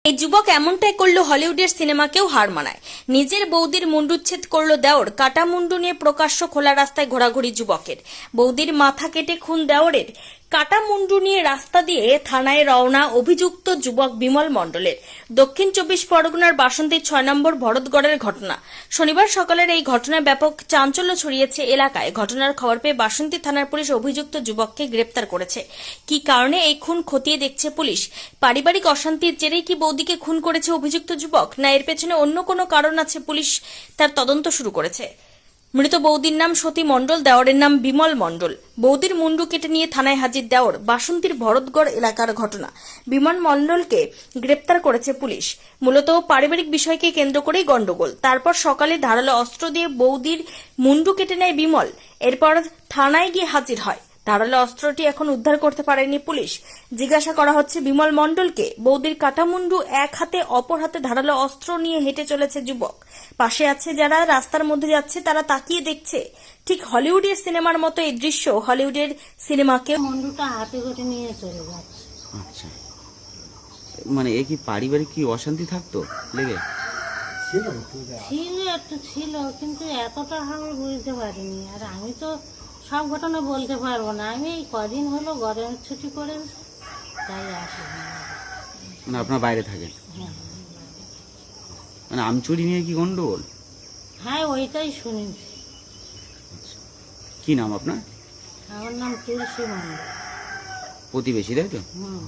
এই যুবক এমনটাই করলো হলিউডের সিনেমাকেও হার মানায়। নিজের বৌদির মুন্ডুচ্ছেদ করলো দেওর। কাটা মুন্ডু নিয়ে প্রকাশ্য খোলা রাস্তায় ঘোরাঘুরি যুবকের। বৌদির মাথা কেটে খুন দেওরের। কাটা মুন্ডু নিয়ে রাস্তা দিয়ে থানায় রওনা অভিযুক্ত যুবক বিমল মণ্ডলের। দক্ষিণ 24 পরগনার বাসন্তীর 6 নম্বর ভরতগড়ের ঘটনা। শনিবার সকালের এই ঘটনায় ব্যাপক চাঞ্চল্য ছড়িয়েছে এলাকায়। ঘটনার খবর পেয়ে বাসন্তী থানার পুলিশ অভিযুক্ত যুবককে গ্রেপ্তার করেছে। কি কারণে এই খুন খতিয়ে দেখছে পুলিশ। পারিবারিক অশান্তির জেরেই কি বৌদিকে খুন করেছে অভিযুক্ত যুবক, না এর পেছনে অন্য কোনো কারণ আছে, পুলিশ তার তদন্ত শুরু করেছে। মৃত বৌদির নাম সতী মণ্ডল, দেওরের নাম বিমল মণ্ডল। বৌদির মুন্ডু কেটে নিয়ে থানায় হাজির দেওর। বাসন্তীর ভরতগড় এলাকার ঘটনা। বিমল মণ্ডলকে গ্রেপ্তার করেছে পুলিশ। মূলত পারিবারিক বিষয়কে কেন্দ্র করেই গন্ডগোল। তারপর সকালে ধারালো অস্ত্র দিয়ে বৌদির মুন্ডু কেটে নেয় বিমল। এরপর থানায় গিয়ে হাজির হয়। ধারালো অস্ত্রটি এখন উদ্ধার করতে পারেনি পুলিশ। জিজ্ঞাসা করা হচ্ছে বিমল মণ্ডলকে। বৌদির কাটা মুন্ডু এক হাতে, অপর হাতে ধারালো অস্ত্র নিয়ে হেঁটে চলেছে যুবক। পাশে আছে যারা রাস্তার মধ্যে যাচ্ছে, তারা তাকিয়ে দেখছে। ঠিক হলিউডের সিনেমার মতো এই দৃশ্য হলিউডের সিনেমাকে। মুন্ডুটা হাতে করে নিয়ে চলে যাচ্ছে। আচ্ছা, মানে এ কি পারিবারিক কি অশান্তি থাকতো লেগে? ছিল একটু ছিল, কিন্তু এতটা আমি বুঝতে পারিনি। আর আমি তো সব ঘটনা বলতে পারবো না। আমি এই কদিন হলো গরমের ছুটি করে তাই আসি। মানে আপনার বাইরে থাকেন? হ্যাঁ মানে আমচুরি নিয়ে কি গন্ডগোল? হ্যাঁ, ওইটাই শুনেছি। কি নাম আপনার? আমার নাম তুলসী মণ্ডল। প্রতিবেশী, তাই তো? হুম।